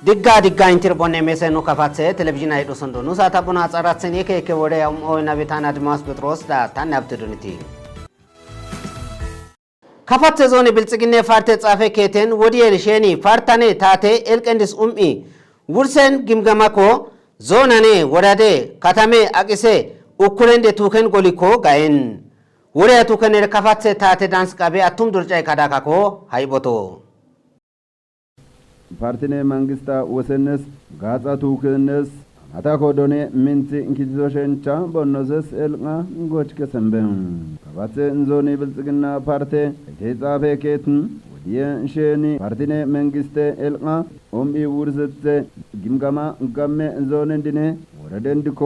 digga interponne meseno kafatse television ay do sondo no sata buna azarat sen yeke wore o na betana Dimas Petros da tanabtuduniti kafatse zone bilጽግኔ ፋርተ ጻፈ ከቴን ወዲየ ሸኒ ፋርታኔ ታቴ ኤልቀንዲስ ውርሰን ግምገማኮ ዞናኔ ወራዴ ከተሜ አቅሴ ኡኩረንዴ ቱከን ጎሊኮ ጋይን ወሪያ ቱከን ከፋትሴ ታቴ ዳንስ ቃቤ አቱም ዱርጫይ ካዳካኮ ሃይቦቶ ፓርቲኔ መንግስታ ወሰነስ ጋጻ ቱከነስ አታኮዶኔ ሚንቲ እንኪዞሸንቻ ቦኖዘስ ኤልቃ ጎች ከሰምበም ከፋትሴ እንዞኔ ብልጽግና ፓርቴ ከቴጻፈ ከትን የሸኒ ፓርቲኔ መንግስቴ ኤልቃ ውርሰት ግምገማ ጋሜ እንዞኔ እንድኔ ወረደንድኮ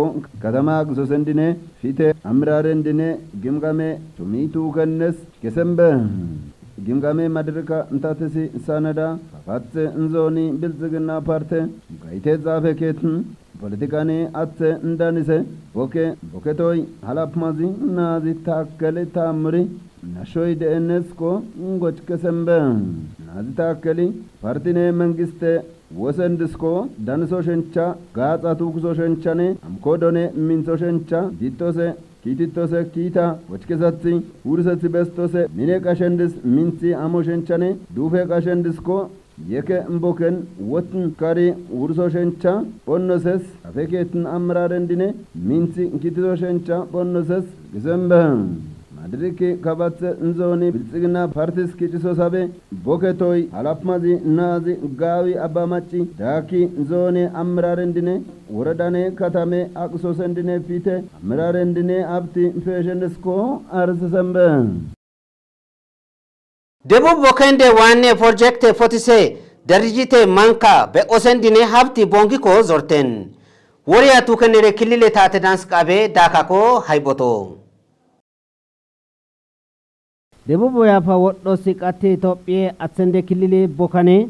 ከተማ ግሶሰንድኔ ፊቴ አምራረ እንድኔ ግምገሜ ቱሚቱ ከነስ ከሰምበ ግምገሜ ማድረካ እንታተሲ ሳነዳ ፋትሴ እንዞኒ ብልጽግና ፓርቴ ጋይቴ ጻፈ ከትን ፖለቲካኔ አተ እንዳንሰ ቦኬቶይ ሀላፕማዚ ናዚ ታከለ ታምሪ ናሾይ ደእነስኮ እንጎች ከሰምበ ናዚ ታከሊ ፓርቲኔ መንግስቴ ወሰንድስኮ ዳንሶ ሸንቻ ጋጻቱ ኩሶ ሸንቻኔ አምኮዶኔ ሚንሶ ሸንቻ ዲቶሴ ኪቲቶሴ ኪታ ወችከሳቲ ውርሰት በስቶሴ ሚኔ ቀሸንድስ ሚንሲ አሞ ሸንቻኔ ዱፌ ቀሸንድስኮ የከ እምቦከን ወትን ካሪ ውርሶ ሸንቻ ቦኖሰስ አፈኬትን አምራረ እንድኔ ሚንሲ ኪቲቶ ሸንቻ ቦኖሰስ ግዘምበ ማድሪክ ከባት እንዞኒ ብልጽግና ፓርቲስ ኪጭሶ ሳቤ ቦከቶይ ሀላፕማዚ ናዚ ጋዊ አባማጪ ዳኪ እንዞኒ አምራረ እንድኔ ወረዳኔ ከተሜ አቅሶሰ እንድኔ ፊቴ አምራረ እንድኔ አብቲ ፌሸንስኮ አርሰሰምበ ደቡብ ቦከንዴ ዋኔ ፕሮጀክት ፎቲሴ ደርጂቴ ማንካ በኦሰንዲኔ ሀብቲ ቦንጊኮ ዞርቴን ወሪያ ቱከኔሬ ክልሌ ታተ ዳንስ ቃቤ ዳካኮ ሃይቦቶ ደቡብ ያፋ ወዶ ሲቃቴ ኢትዮጵያ አሰንደ ክልሌ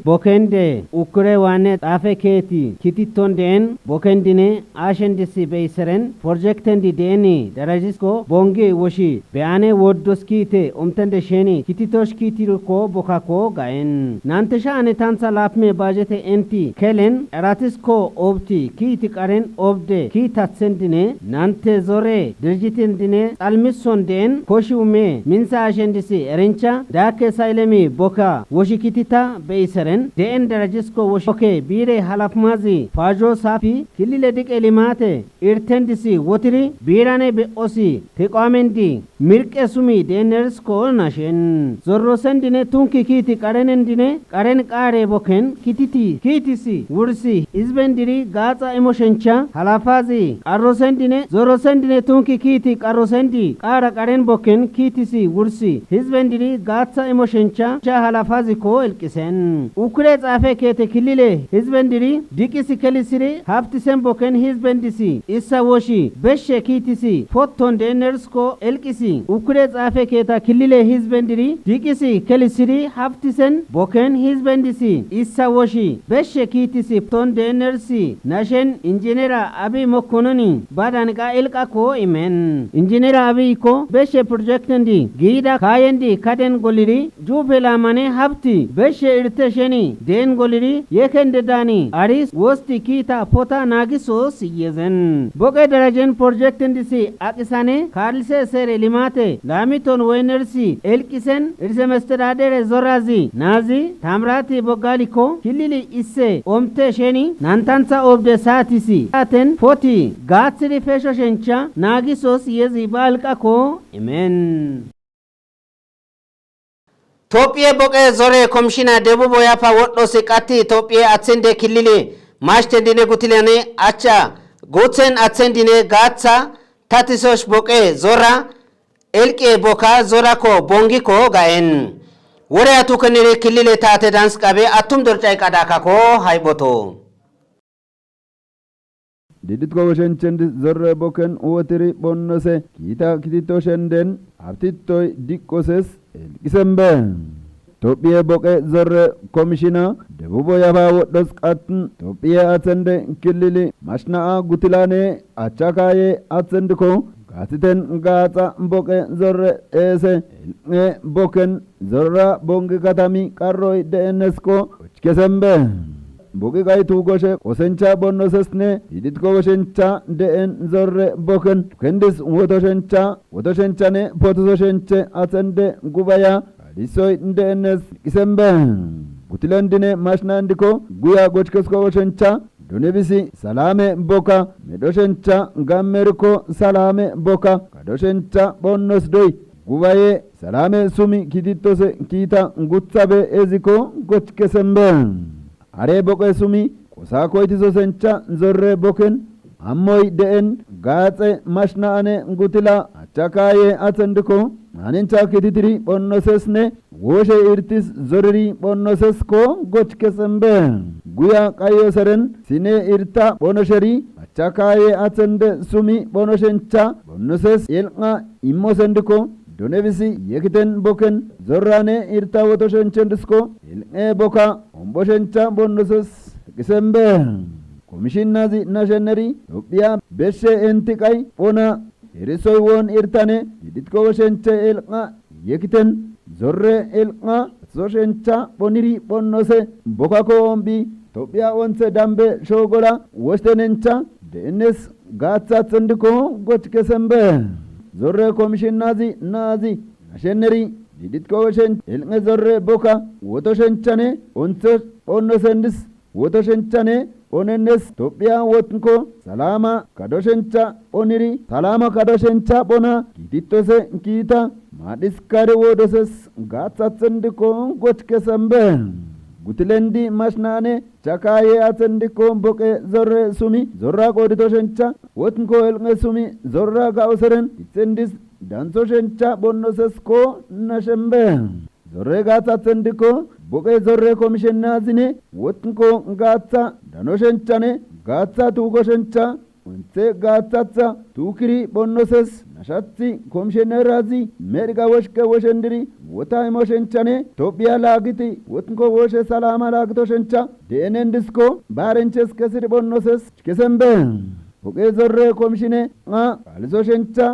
ቦከንዴ ኡኩሬ ዋኔ ጣፈ ኬቲ ኪቲቶንዴን ቦከንዲኔ አሸንዲሲ በይሰረን ፕሮጀክተንዲ ዴኒ ደረጂስኮ ቦንጌ ወሺ በያኔ ወዶስኪቴ ኦምተንደ ሼኒ ኪቲቶሽ ኪቲልኮ ቦካኮ ጋይን ናንተሻ አኔ ታንሳ ላፕሜ ባጀቴ ኤንቲ ከሌን ራቲስኮ ኦብቲ ኪቲ ቀረን ኦብዴ ኪታሰንዲኔ ናንተ ዞሬ ድርጅትንዲኔ ጣልሚሶንዴን ኮሺውሜ ሚንሳ አሸንዲ ኤሬንቻ ዳከ ሳይለሚ ቦካ ወሽኪቲታ በይሰረን ዴን ደረጅስኮ ወሽኮ ቢሬ ሀላፍማዚ ፋጆ ሳፊ ክልለ ድቄ ሊማቴ ኢርተንዲሲ ወትሪ ቢራኔ በኦሲ ተቋሜንዲ ሚርቄ ሱሚ ዴነርስኮ ናሽን ዞሮሰንዲኔ ቱንኪ ኪቲ ቀረንንዲኔ ቀረን ቃሬ ቦከን ኪቲሲ ውርሲ ኢዝበንዲሪ ጋጻ ኢሞሸንቻ ሀላፋዚ ቀሮሰንዲኔ ዞሮሰንዲኔ ቱንኪ ኪቲ ቀሮሰንዲ ቃራ ቀረን ቦከን ኪቲሲ ውርሲ ህዝበንዲሪ ጋጻ ኢሞሸንቻ ሀላፋዚኮ እልቅሰን ኡኩሬ ጻፈ ከተ ክልሌ ህዝበንዲሪ ዲቂሲ ከሊሲሪ ሀብቲሰን ቦከን ህዝበንዲሲ ኢሳዎሺ በሸ ኪቲሲ ፎቶን ዴነርስኮ እልቅሲ ኡኩሬ ጻፈ ከታ ክልሌ ህዝበንዲሪ ዲቂሲ ከሊሲሪ ሀብቲሰን ቦከን ህዝበንዲሲ ኢሳዎሺ በሸ ኪቲሲ ፎቶን ዴነርሲ ናሽን ኢንጂነር አብይ መኮንኒ ባዳንቃ እልቃኮ ኢሜን ኢንጂነር አብይ ኮ በሸ ፕሮጀክት እንዲ ጊዳ ካየንዲ ካደን ጎሊሪ ጁፔላ ማኔ ሀብቲ በሸ ኢርተሸኒ ዴን ጎሊሪ የከንደዳኒ አሪስ ወስቲ ኪታ ፖታ ናጊሶስ ይየዘን ቦቄ ደረጀን ፕሮጀክት እንዲሲ አቂሳኔ ካልሴ ሰሬ ሊማቴ ላሚቶን ወይነርሲ ኤልቂሰን እርሰ መስተዳደር ዞራዚ ናዚ ታምራቲ ቦጋሊኮ ክልሊ ኢሴ ኦምቴ ሸኒ ናንታንሳ ኦብደ ሳቲሲ አተን ፎቲ ጋትሪ ፌሾሸንቻ ናጊሶስ የዚ ባልቃኮ ኢሜን ኢትዮጵያ ቦቄ ዞሬ ኮሚሽና ደቡብ ያፋ ወዶ ሲቃቲ ኢትዮጵያ አትሰንደ ክልሌ ማሽተንዲኔ ጉትለኔ አቻ ጎተን አትሰንዲኔ ጋጻ ታቲሶሽ ቦቄ ዞራ ኤልቄ ቦካ ዞራኮ ቦንጊኮ ጋየን ወሪያቱ ከኔሬ ክልሌ ታተ ዳንስ ቃቤ አቱም ዶርጫይ ቃዳካኮ ሃይቦቶ ዲድኮ ወሸንቸንድ ዞረ ቦከን ወትሪ ቦኖሴ ኪታ ኪቲቶ ሸንደን አብቲቶይ ዲቆሰስ ኤልቂሰምበ ኢትዮጵያ ቦቄ ዞረ ኮሚሽና ደቡብ ያፋ ወዶስ ቃትን ኢትዮጵያ አተንደ ክልል ማሽናአ ጉትላኔ አቻካዬ አተንድኮ ጋትተን ጋጻ ቦቄ ዞረ ኤሴ ቦከን ዞራ ቦንግ ከተሚ ቀሮይ ደእነስኮ ከሰምበ boqi gaytu goshe qosencha bonnosesne hiditko goshencha de'en zorre boken kendis wotoshenchane potososhenche atsende gubaya kadisoy de'enes kisembe butilendine mashnandiko guya gochkesko goshencha donebisi salame boka medoshencha gammerko salame boka kadoshencha bonnos doy gubaye salame sumi kititose kita ngutsabe eziko gochkesembe are boke sumi kosa koitiso sencha zorre boken ammoy de'en gaatse mashnaane ngutila achakaye atsendiko anincha kititiri bonnosesne woshe irtis zoriri bonnosesko gochkesembe guya kayo seren sine irta bonosheri achakaye atsende sumi bonoshencha bonnoses yelqa immosendiko donebisi yekiten boken zorrane irta wotoshenchendisko yelqe boka omboshencha bonnoses kisembe komishinnazi nasheneri Ethiopia beshe entikai bona erisoy won irtane diditko woshenche yelqa yekiten zorre yelqa soshencha boniri bonnose boka ko ombi Ethiopia onse dambe shogola wostenencha denes gatsa tsendiko gotkesembe zorre komishinnazi nazi nasheneri diditko woshen elnge zorre boka wotoshenchane onse bonnosendis wotoshenchane onennes Ethiopia wotnko salama kadoshencha oniri salama kadoshencha bona kititose kita madiskare wodoses gatsa tsendiko gotkesembe gutilendi mashnane chakaye atsendiko boke zorre sumi zorra koditoshencha wotnko elnge sumi zorra gauseren itsendis dansoshencha bonnosesko nashembe zorre gatsa tsendiko boke zorre komishennazine wotnko gatsa danoshenchane gatsa tugoshencha onse gatsatsa tukiri bonnoses nashatsi komishennerazi merga woshke woshendiri wota imoshenchane Ethiopia lagiti wotnko woshe salama lagitoshencha denendisko barenches kesir bonnoses kesembe boke zorre komishine alisoshencha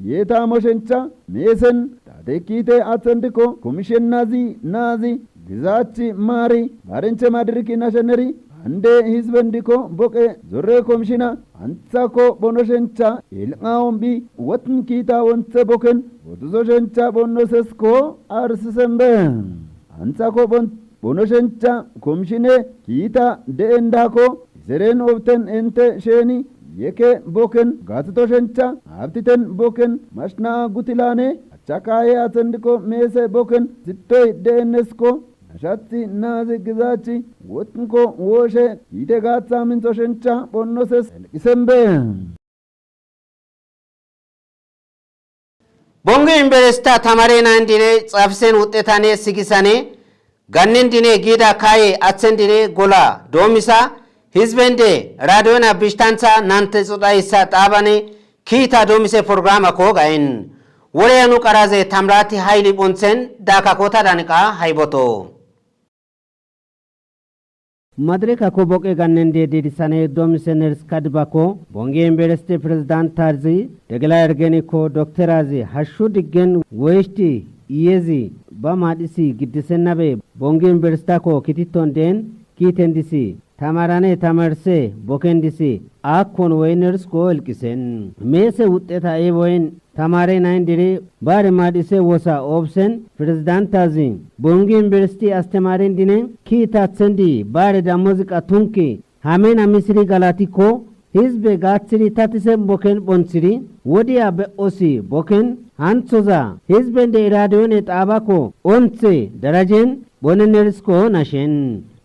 yeta moshencha mesen tadekite atsendiko komishennazi nazi gizachi mari barenche madiriki nasheneri ande hizbendiko boke zorre komishina antsako bonoshencha ilqaombi wotn kita wonse boken wotuzoshencha bonnosesko arsisembe antsako bonoshencha komishine kita deendako zeren often ente sheni yeke boken gatutoshencha abtiten boken mashna gutilane achakaye atsendiko mese boken zittoy deenesko Shatti nazi gizachi wotnko woshe ite gatsa mintoshencha bonnoses isembe bongo imberesta tamare nandine tsafsen utetane sigisane gannendine gida kaye atsendine gola domisa hizbende radiona bishtansa nante sodaisa tabane kita domise programa ko gain woreyanu qaraze tamrati hayli bonsen daka kota danika hayboto Madrika ko boke gannende didisane domiseners kadbako bonge embereste president tarzi degla ergeni ko dokterazi hashu diggen westi iyezi ba madisi giddisenabe bonge embersta ko kititon den kitendisi tamarane tamarse bokendisi akkon winners ko elkisen mese utteta evoin tamare naindiri bare madise wosa option president tazin bongi university astemarin dine kita tsendi bare da muzika tunki hamena misri galati ko hizbe gatsiri tatise boken bonsiri wodia be osi boken hansoza hizbende radione tabako onse darajen bonenersko nashen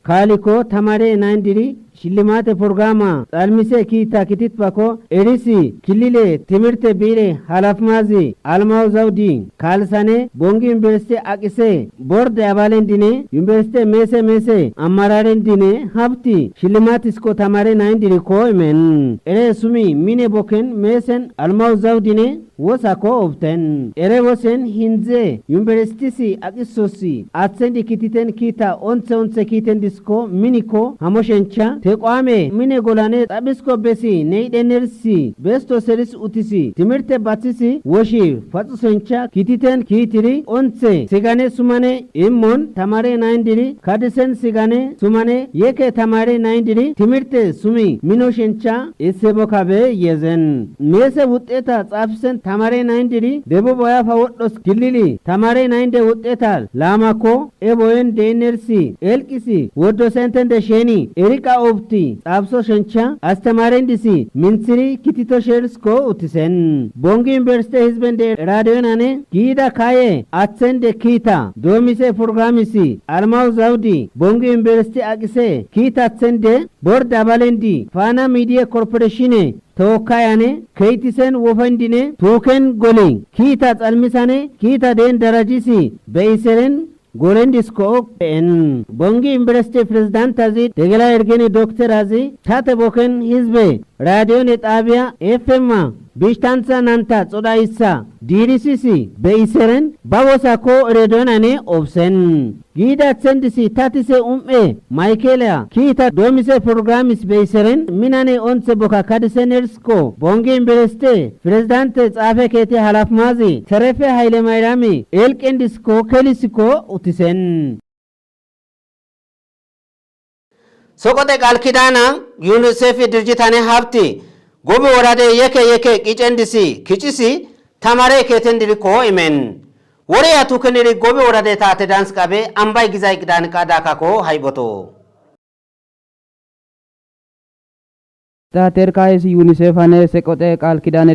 kaliko tamare naindiri Shilimate programa almise kita kitit pako erisi kilile timirte bire halafmazi almaw zawdi kalsane bongi university akise board abalen dine university mese amararen dine hafti shilimatis ko tamare nain diri ko men ere sumi mine boken mesen almaw zawdine wosa ko often ere wosen hinze university si akisosi atsendi kititen kita onse kiten disko miniko hamoshencha ተቋሜ ሚኔ ጎላኔ ጣቢስኮ ቤሲ ነይደነርሲ ቤስቶ ሰሪስ ኡቲሲ ትምህርት ባትሲ ወሺ ፈጽሰንቻ ኪቲተን ኪቲሪ ኦንሴ ሲጋኔ ሱማኔ ኢሞን ተማሬ ናይንዲሪ ካድሰን ሲጋኔ ሱማኔ የከ ተማሬ ናይንዲሪ ትምህርት ሱሚ ሚኖሸንቻ ኢሴቦካቤ የዘን ሜሰ ውጤታ ጻፍሰን ተማሬ ናይንዲሪ ደቡብ ወያፋ ወዶስ ክልሊ ተማሬ ናይንደ ውጤታል ላማኮ ኤቦየን ደነርሲ ኤልቂሲ ወዶ ሰንተን ደሸኒ ኤሪቃ ኦብቲ ጻብሶ ሸንቻ አስተማሬንዲሲ ሚንስሪ ኪቲቶ ሼርስኮ ኡቲሰን ቦንጊ ዩኒቨርሲቲ ህዝበንደ ራዲዮናኔ ጊዳ ካዬ አትሰንደ ኪታ ዶሚሴ ፕሮግራሚሲ አልማው ዛውዲ ቦንጊ ዩኒቨርሲቲ አቅሴ ኪታ አትሰንደ ቦርድ አባሌንዲ ፋና ሚዲያ ኮርፖሬሽን ተወካያኔ ከይቲሰን ወፈንዲኔ ቶከን ጎሌ ኪታ ጻልሚሳኔ ኪታ ደን ደረጂሲ በይሰረን ጎለንዲስኮ ኤን ቦንጊ ዩኒቨርሲቲ ፕሬዝዳንት አዚ ደገላ ኤርገኒ ዶክተር አዚ ታተ ቦከን ህዝቤ ራዲዮን የጣቢያ ኤፍኤም ቢሽታንሳ ናንታ ጾዳይሳ ዲሪሲሲ በይሰረን ባቦሳኮ ሬዶናኔ ኦብሰን ጊዳ ሰንዲሲ ታቲሴ ማይኬሊያ ኪታ ዶሚሴ ፕሮግራሚስ በይሰረን ሚናኔ ኦንሴ ቦካ ካድሰነርስኮ ቦንጊ ዩኒቨርሲቲ ፕሬዝዳንት ጻፈ ኬቴ ሀላፍማዚ ተረፈ ኃይለ ማይራሚ ኤልቄንዲስኮ ከሊስኮ ኡቲሰን ሶቆቴ ቃል ኪዳና ዩኒሴፍ ድርጅታኔ ሀብቲ ጎቢ ወራዴ የከ ቂጨንዲሲ ኪጭሲ ተማሬ ኬተንዲሪኮ ኢሜን ወሪያቱ ከነሪ ጎቢ ወራዴ ታተ ዳንስ ቃቤ አምባይ ጊዛይ ቅዳን ቃዳካኮ ሃይቦቶ ዛተርካይስ ዩኒሴፍ አነ ሰቆጤ ቃል ኪዳነ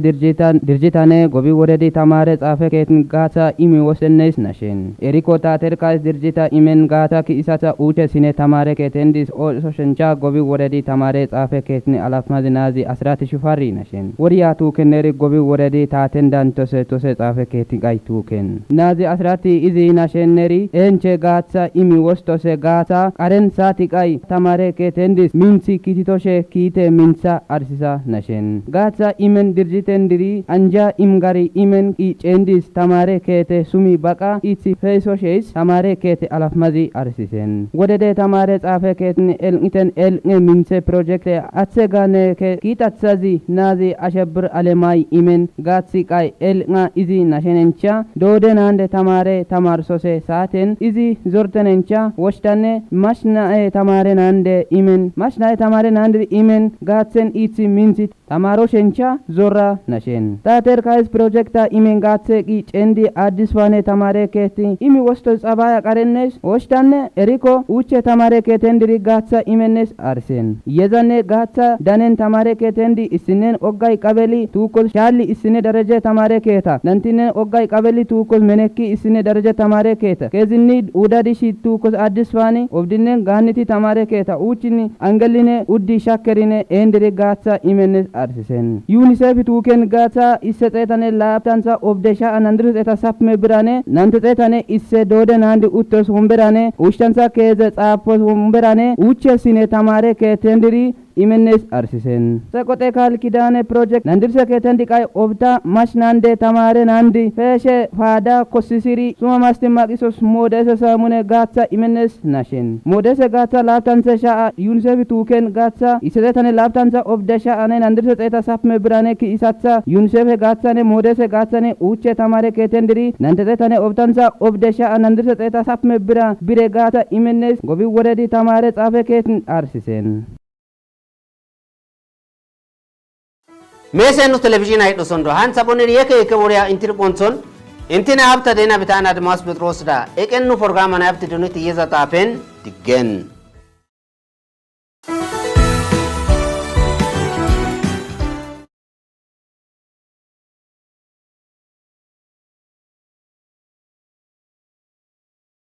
ድርጅታነ ጎቢ ወረዲ ተማረ ጻፈ ከትን ጋታ ኢሚ ወሰነስ ነሽን ኤሪኮ ዛተርካይስ ድርጅታ ኢሜን ጋታ ኪኢሳታ ኡቴ ሲነ ተማረ ከቴንዲስ ኦሶሸንቻ ጎቢ ወረዲ ተማረ ጻፈ ከትን አላፍማዝ ናዚ አስራት ሽፋሪ ነሽን ወሪያቱ ከነሪ ጎቢ ወረዲ ታተን ዳንቶሰ ቶሰ ጻፈ ከትን ጋይቱ ከን ናዚ አስራት ኢዚ ናሽነሪ ኤንቼ ጋታ ኢሚ ወስቶሰ ጋታ ቀረን ሳቲ ቃይ ተማረ ከቴንዲስ ሚንሲ ኪቲቶሼ ኪቴ ሚንሲ arsisa nashen gatsa imen dirjitendiri anja imgari imen I cendis tamare kete sumi baka itsi feiso sheis tamare kete alafmazi arsisen godede tamare tsafe keten el minse project atse gane ke kitatsazi nazi ashabr alemai imen gatsi kai el nga izi nashenencha dode nande tamare tamarsose saten izi zortenencha washtane mashna tamare nande imen mashna tamare nande imen gatsen itsi minsi tamaro shencha zorra nashen tater kais projecta imen gatse ki cendi addiswane tamare keti imi wosto sabaya qarennes wostane eriko uche tamare ketendiri gatsa imennes arsen yezane gatsa danen tamare ketendi isinen oggay qabeli tukol shalli isine daraje tamare keta nantinen oggay qabeli tukol menekki isine daraje tamare keta kezinni udadishi tukol addiswani obdinen ganiti tamare keta uchini angaline uddi shakkerine endiri gatsa imennes arsisen UNICEF tuken gatsa issetane laptansa obdesha anandris eta sapme birane nantetane isse dode nandi uttos humberane ushtansa keze tsapos humberane uche sine tamare ketendiri imennes arsisen sakote kal kidane project nandirse ketendi kai obda mash nande tamare nandi feshe fada kosisiri suma masti maqisos modese samune gatsa imennes nashin modese gatsa laptanse sha UNICEF tuken gatsa isetane laptansa obda sha ane nandirse eta sapme birane ki isatsa UNICEF gatsa ne modese gatsa ne uche tamare ketendiri nantetane obtansa obda sha nandirse eta sapme bire gatsa imennes gobi woredi tamare tsafe ketin arsisen mesenu television ay dosondo han saboneri yeke boria intir bonson intina habta dena bitana de mas petros da ekenu program na habta doniti yeza tapen digen